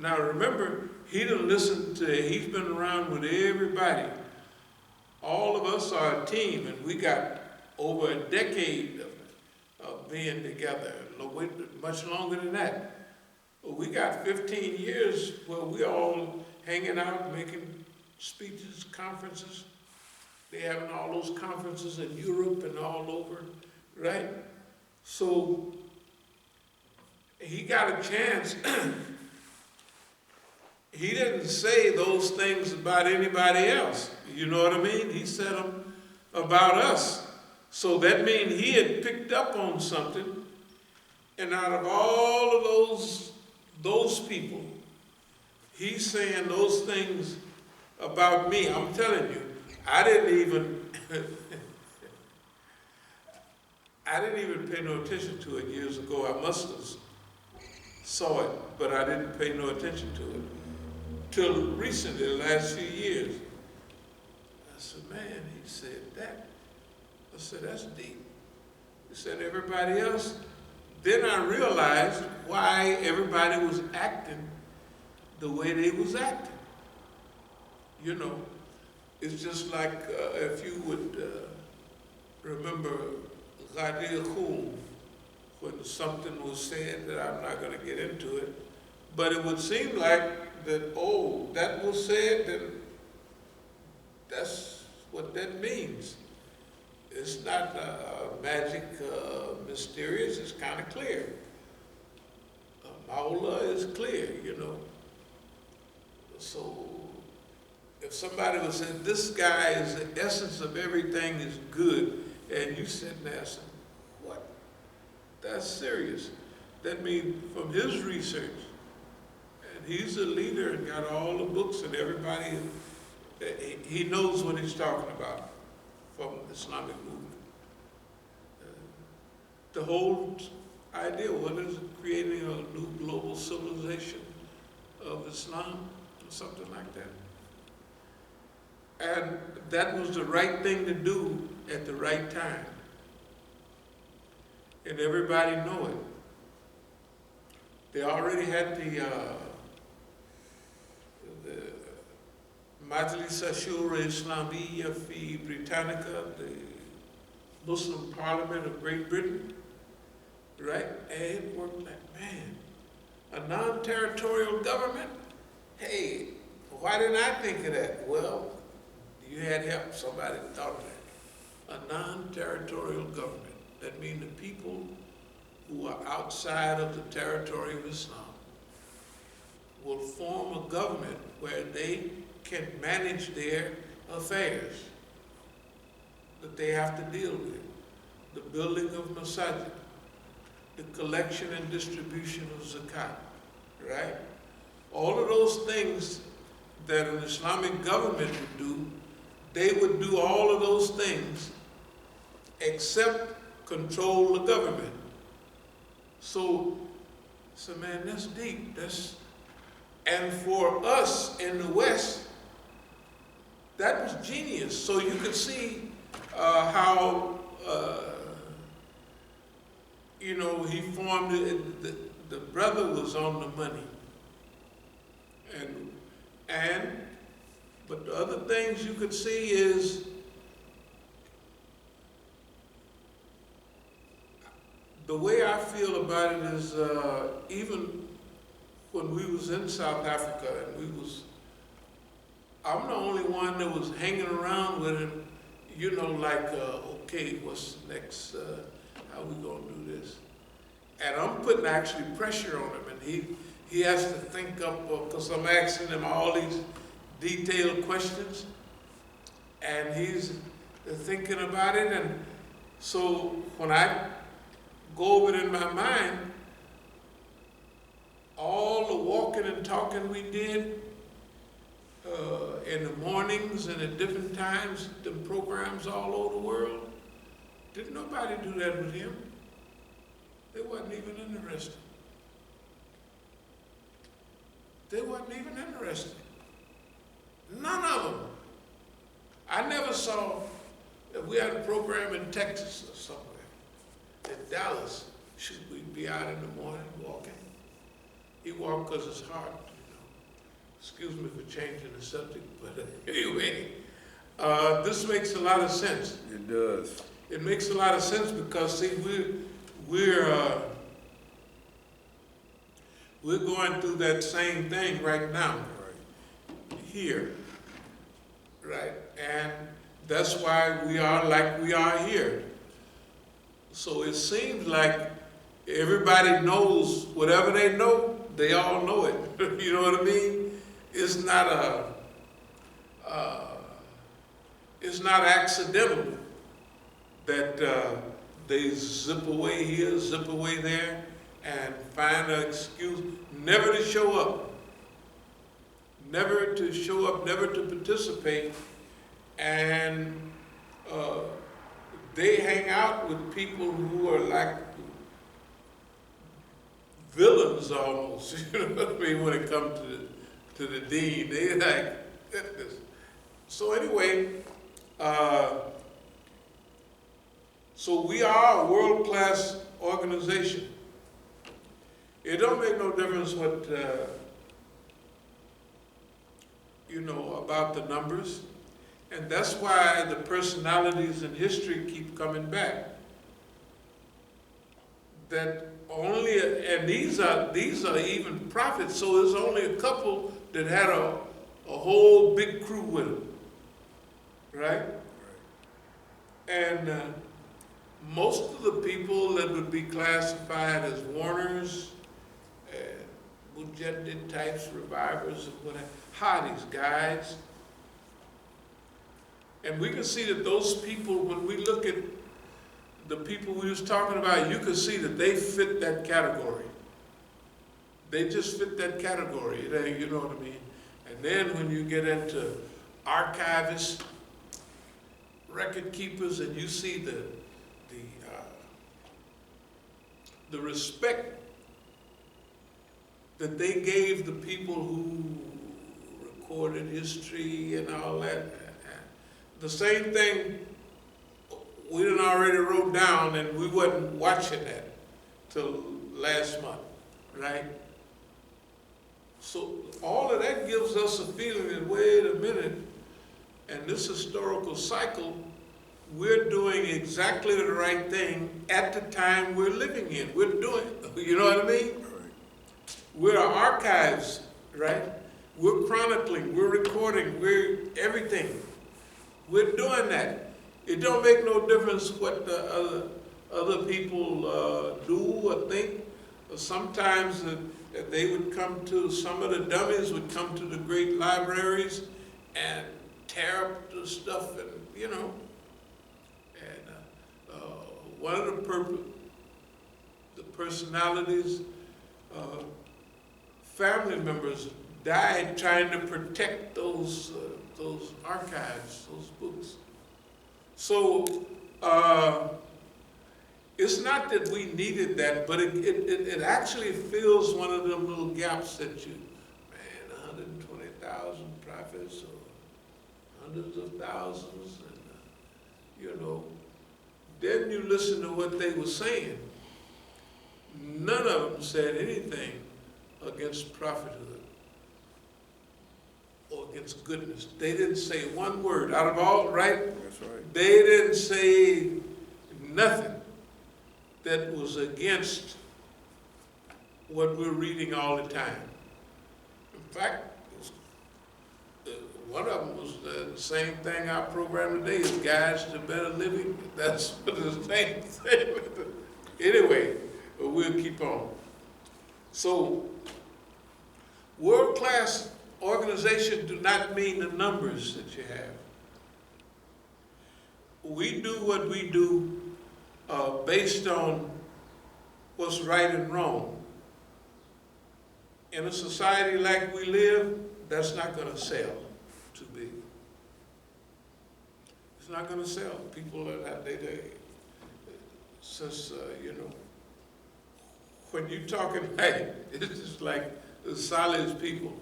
Now remember, he's been around with everybody. All of us are a team, and we got over a decade of being together, much longer than that. But we got 15 years where we all hanging out, making speeches, conferences. They having all those conferences in Europe and all over, right? So he got a chance. He didn't say those things about anybody else. You know what I mean? He said them about us. So that means he had picked up on something. And out of all of those people, he's saying those things about me. I'm telling you, I didn't even pay no attention to it years ago. I must have saw it, but I didn't pay no attention to it. Till recently, the last few years. I said, man, he said that. I said, that's deep. He said, everybody else. Then I realized why everybody was acting the way they was acting. You know, it's just like if you would remember Ghadir Khum, when something was said that I'm not going to get into it, but it would seem like that, oh, that was said, then that's what that means. It's not magic, mysterious, it's kind of clear. Maula is clear, you know. So if somebody would say, this guy is the essence of everything is good, and you sit there and say, what? That's serious. That means from his research, and he's a leader and got all the books and everybody, he knows what he's talking about from the Islamic movement. The whole idea, what is it, creating a new global civilization of Islam, or something like that. And that was the right thing to do at the right time. And everybody know it. They already had the Majlis Ashura Islamiyya fi Britannica, the Muslim Parliament of Great Britain, right? And it worked like, man, a non-territorial government? Hey, why didn't I think of that? Well, you had help, somebody thought of that. A non-territorial government. That means the people who are outside of the territory of Islam will form a government where they can manage their affairs that they have to deal with. The building of Masjid, the collection and distribution of zakat, right? All of those things that an Islamic government would do, they would do all of those things except control the government. So man, that's deep. And for us in the West, that was genius. So you could see how, you know, he formed it. The brother was on the money. But the other things you could see is the way I feel about it is even when we was in South Africa and I'm the only one that was hanging around with him, you know, like, okay, what's next, how we gonna do this? And I'm putting actually pressure on him, and he has to think up, because I'm asking him all these detailed questions, and he's thinking about it. And so when I go over it in my mind, all the walking and talking we did in the mornings and at different times, the programs all over the world, didn't nobody do that with him. They wasn't even interested. They wasn't even interested. None of them. I never saw that we had a program in Texas or somewhere. In Dallas, should we be out in the morning walking? He walked because it's hard, you know. Excuse me for changing the subject, but anyway, this makes a lot of sense. It does. It makes a lot of sense because, see, we're going through that same thing right now, here, right? And that's why we are like we are here. So it seems like everybody knows whatever they know, they all know it. You know what I mean? It's not it's not accidental that they zip away here, zip away there, and find an excuse never to show up, never to participate, and they hang out with people who are like villains almost. You know what I mean? When it comes to the dean, they like goodness. So anyway. So we are a world-class organization. It don't make no difference what, you know, about the numbers. And that's why the personalities in history keep coming back. That only, and these are even prophets, so there's only a couple that had a whole big crew with them. Right? And most of the people that would be classified as warners, Mujaddid types, revivers, and whatever, Hadis, guides. And we can see that those people, when we look at the people we was talking about, you can see that they fit that category. They just fit that category, you know what I mean? And then when you get into archivists, record keepers, and you see the respect that they gave the people who recorded history and all that. The same thing we done already wrote down, and we wasn't watching that till last month, right? So all of that gives us a feeling that, wait a minute, and this historical cycle, we're doing exactly the right thing at the time we're living in. We're doing, you know what I mean? We're archives, right? We're chronicling, we're recording, we're everything. We're doing that. It don't make no difference what the other people do or think. Sometimes they would come to, some of the dummies would come to the great libraries and tear up the stuff, and you know. And one of the personalities, family members died trying to protect those archives, those books. So it's not that we needed that, but it actually fills one of them little gaps that you, man, 120,000 prophets or hundreds of thousands, and you know, then you listen to what they were saying. None of them said anything against prophethood or against goodness. They didn't say one word out of all, right? That's right. They didn't say nothing that was against what we're reading all the time. In fact, one of them was the same thing our program today is Guides to Better Living. That's what the same thing. Anyway, but we'll keep on. So, world-class organization do not mean the numbers that you have. We do what we do based on what's right and wrong. In a society like we live, that's not going to sell too big. It's not going to sell. People are not, since, you know, when you're talking like, it's just like the Salih's people.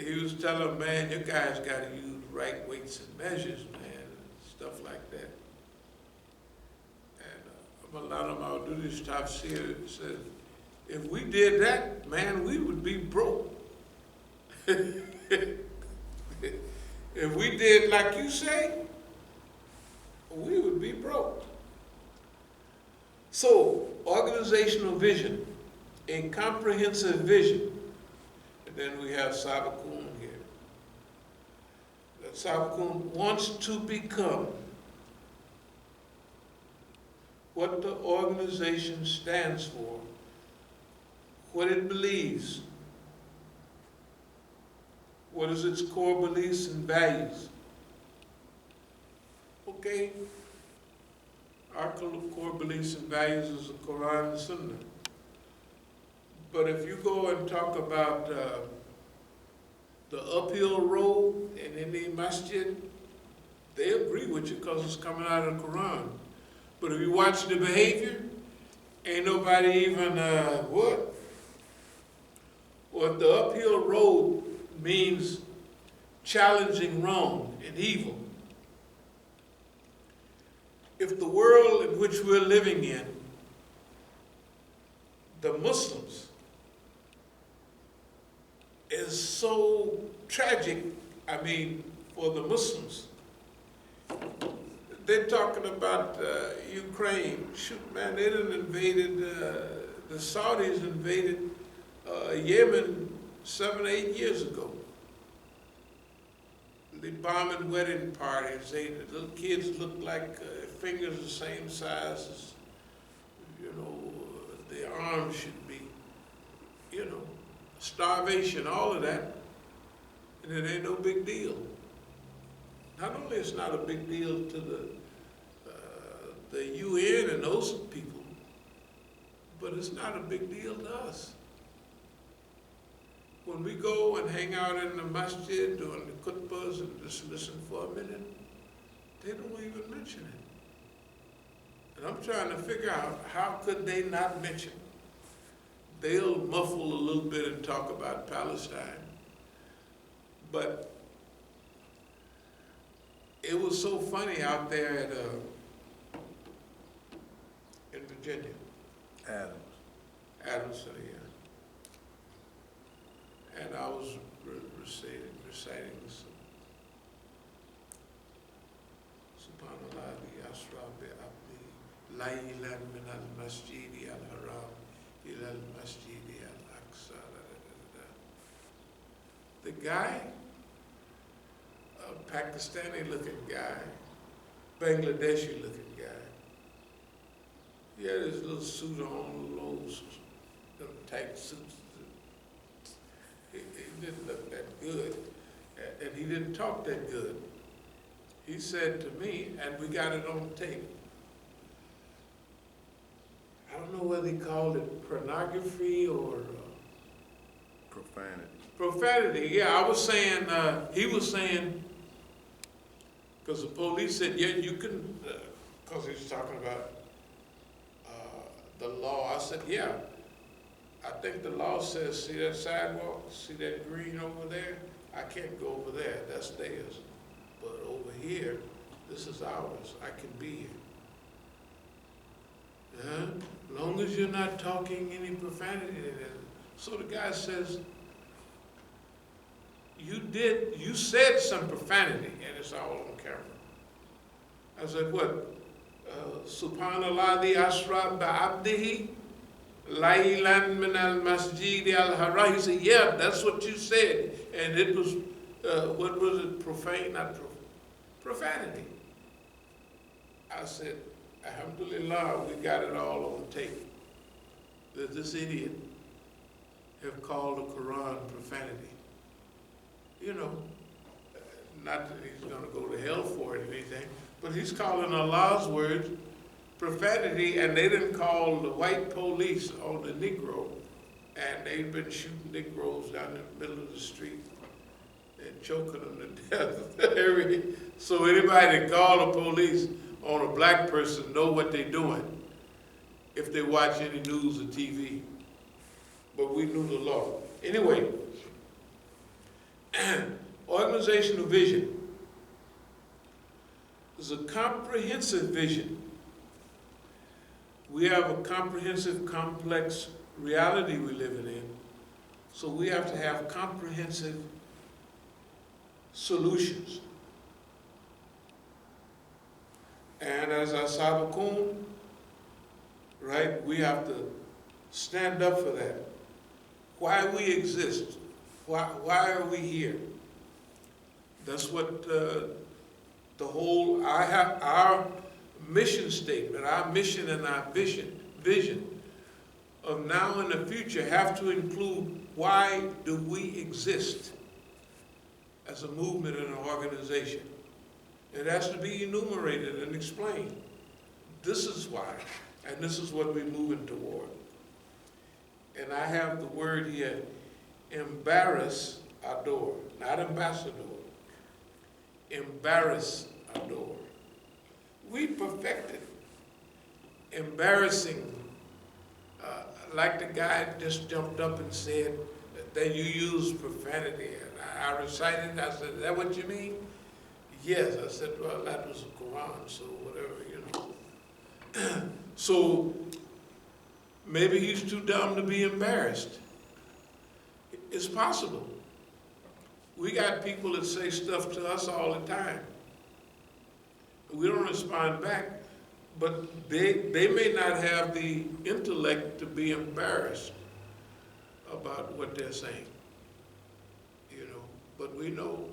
He was telling them, man, you guys got to use right weights and measures, man, and stuff like that. And a lot of them, I'll do this tafsir, said, If we did that, man, we would be broke. If we did like you say, we would be broke. So, organizational vision, a comprehensive vision. And then we have Sabiqun here. That Sabiqun wants to become what the organization stands for, what it believes, what is its core beliefs and values. Okay, our core beliefs and values is the Quran and Sunnah. But if you go and talk about the uphill road in any masjid, they agree with you because it's coming out of the Quran. But if you watch the behavior, ain't nobody even, what? Well, the uphill road means challenging wrong and evil. If the world in which we're living in, the Muslims, is so tragic, I mean, for the Muslims. They're talking about Ukraine. Shoot, man, they done invaded, the Saudis invaded Yemen 7 or 8 years ago. They bombing wedding parties. The little kids look like fingers the same size as, you know, their arms should be. You know, starvation, all of that. And it ain't no big deal. Not only it's not a big deal to the UN and those people, but it's not a big deal to us. When we go and hang out in the masjid during the khutbahs and just listen for a minute, they don't even mention it. And I'm trying to figure out how could they not mention it. They'll muffle a little bit and talk about Palestine. But it was so funny out there at, in Virginia. Adams, yeah. And I was reciting some Subhanallah Asra bi'abdi laylan min al-masjidi al-haram ila al-masjidi al-aqsa. The guy, a Pakistani-looking guy, Bangladeshi-looking guy, he had his little suit on, those tight suits. He didn't look that good, and he didn't talk that good. He said to me, and we got it on tape, I don't know whether he called it pornography or profanity. Profanity, yeah. I was saying, he was saying, because the police said, yeah, you can, because he was talking about the law. I said, yeah. I think the law says, see that sidewalk, see that green over there? I can't go over there, that's theirs. But over here, this is ours, I can be here. As long as you're not talking any profanity. So the guy says, you said some profanity, and it's all on camera. I said, what? Subhanallah di asra ba'abdihi laylan min al-masjid al-haram. He said, yeah, that's what you said. And it was, what was it, profane, not profanity. I said, alhamdulillah, we got it all on tape. That this idiot have called the Quran profanity. You know, not that he's going to go to hell for it or anything, but he's calling Allah's words profanity, and they didn't call the white police on the Negro, and they've been shooting Negroes down in the middle of the street and choking them to death. So anybody that call the police on a black person know what they're doing if they watch any news or TV. But we knew the law. Anyway, organizational vision is a comprehensive vision. We have a comprehensive, complex reality we're living in. So we have to have comprehensive solutions. And as As-Sabiqun, right, we have to stand up for that. Why we exist, why are we here? That's what the whole, our mission statement, our mission and our vision of now and the future have to include why do we exist as a movement and an organization. It has to be enumerated and explained. This is why, and this is what we're moving toward. And I have the word here, embarrass adore, not ambassador. Embarrass adore. We perfected embarrassing, like the guy just jumped up and said that you use profanity. And I recited it, I said, is that what you mean? Yes, I said, well, that was the Quran, so whatever, you know. So maybe he's too dumb to be embarrassed. It's possible. We got people that say stuff to us all the time. We don't respond back, but they may not have the intellect to be embarrassed about what they're saying, you know. But we know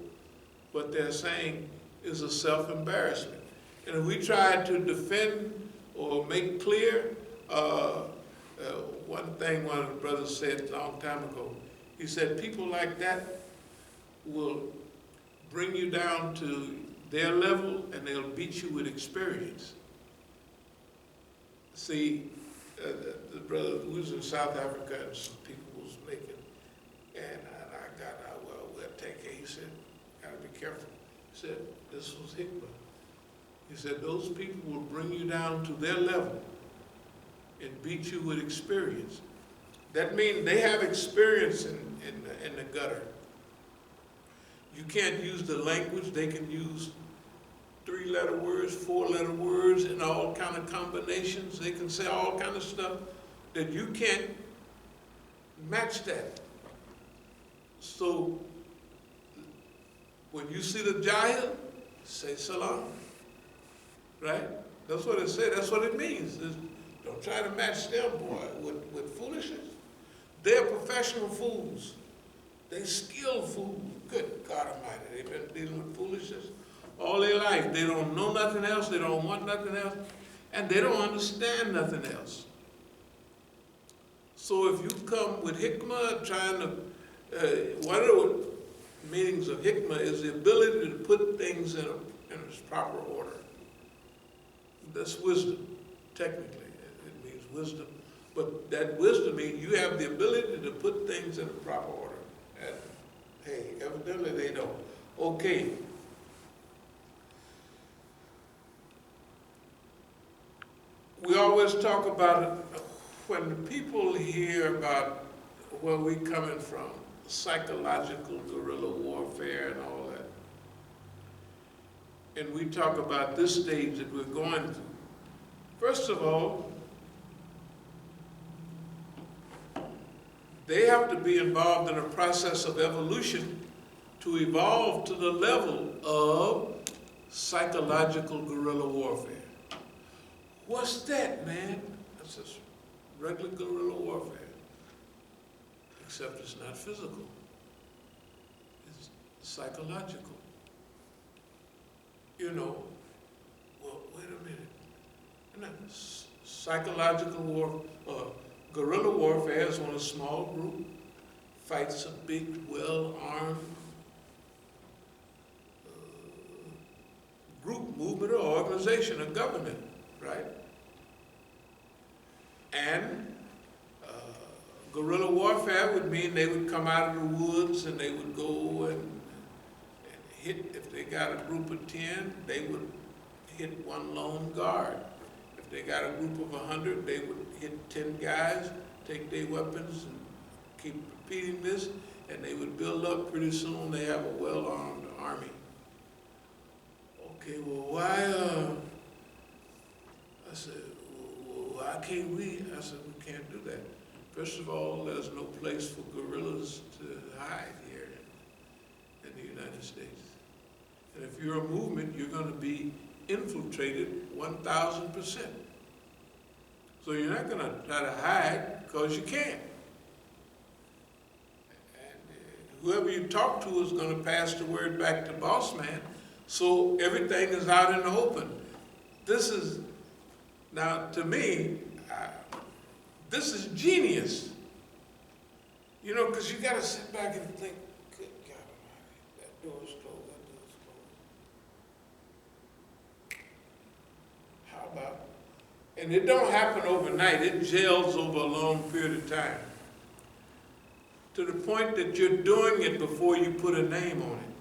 what they're saying is a self-embarrassment. And if we try to defend or make clear, one thing one of the brothers said a long time ago, he said, people like that will bring you down to their level and they'll beat you with experience. See, the brother who was in South Africa and some people was making, and I got out, well, we'll take it. He said, gotta be careful. He said, this was hikmah. He said, those people will bring you down to their level and beat you with experience. That means they have experience in the gutter. You can't use the language. They can use 3-letter words, 4-letter words, and all kind of combinations. They can say all kind of stuff that you can't match that. So when you see the Jahil, say salam, right? That's what it said. That's what it means. Don't try to match them, boy, with foolishness. They're professional fools. They skilled fools. Good God Almighty, they've been dealing with foolishness all their life. They don't know nothing else. They don't want nothing else. And they don't understand nothing else. So if you come with hikmah, trying to, one of the meanings of hikmah is the ability to put things in its proper order. That's wisdom, technically. It means wisdom. But that wisdom means you have the ability to put things in a proper order. And, hey, evidently they don't. Okay. We always talk about it when people hear about where we're coming from, psychological guerrilla warfare and all that. And we talk about this stage that we're going through. First of all, they have to be involved in a process of evolution to evolve to the level of psychological guerrilla warfare. What's that, man? That's just regular guerrilla warfare. Except it's not physical. It's psychological. You know, well, wait a minute. Psychological war, guerrilla warfare is when a small group fights a big, well-armed group, movement, or organization, a government, right? And guerrilla warfare would mean they would come out of the woods and they would go and hit. If they got a group of 10, they would hit one lone guard. If they got a group of 100, they would hit 10 guys, take their weapons, and keep repeating this, and they would build up. Pretty soon they have a well-armed army. Okay, well, why, I said, well, why can't we? I said, we can't do that. First of all, there's no place for guerrillas to hide here in the United States. And if you're a movement, you're going to be infiltrated 1,000%. So you're not going to try to hide because you can't. And whoever you talk to is going to pass the word back to boss man, so everything is out in the open. This is, now to me, this is genius. You know, because you got to sit back and think, good God Almighty, that door's closed, that door's closed. How about, and it don't happen overnight, it gels over a long period of time. To the point that you're doing it before you put a name on it.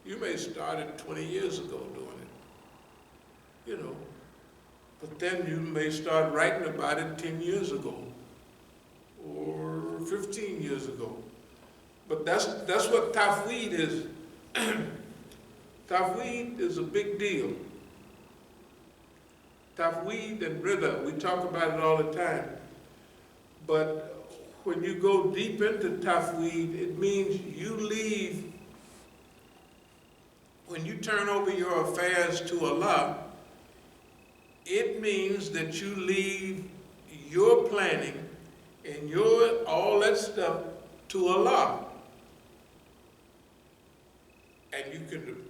You may start it 20 years ago doing it, you know. But then you may start writing about it 10 years ago or 15 years ago. But that's what tafweed is. Tafweed is a big deal. Tafweed and rida, we talk about it all the time. But when you go deep into tafweed, it means you leave, when you turn over your affairs to Allah, it means that you leave your planning and all that stuff to Allah. And you can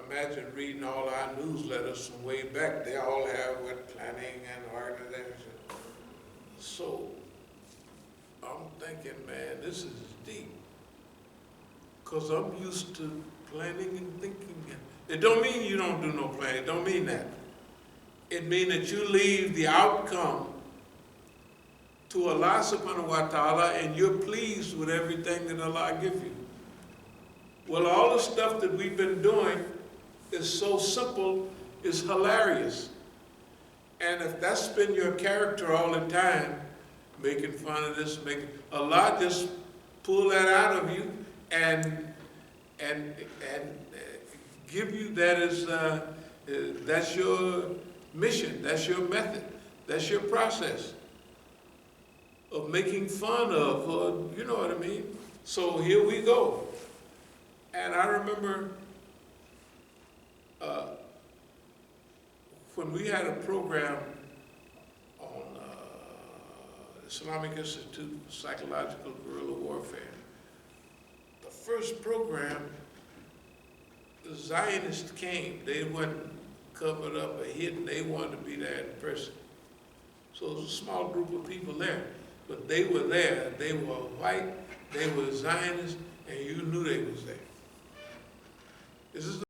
imagine reading all our newsletters from way back. They all have with planning and organization. So I'm thinking, man, this is deep. Because I'm used to planning and thinking. It don't mean you don't do no planning. It don't mean that. It means that you leave the outcome to Allah subhanahu wa ta'ala and you're pleased with everything that Allah gives you. Well, all the stuff that we've been doing is so simple, it's hilarious. And if that's been your character all the time, making fun of this, Allah just pull that out of you and give you that as, that's your mission, that's your method, that's your process of making fun of, you know what I mean? So here we go. And I remember when we had a program on Islamic Institute for Psychological Guerrilla Warfare, the first program, the Zionists came. They wasn't covered up or hidden. They wanted to be there in person. So it was a small group of people there. But they were there. They were white, they were Zionists, and you knew they was there. This is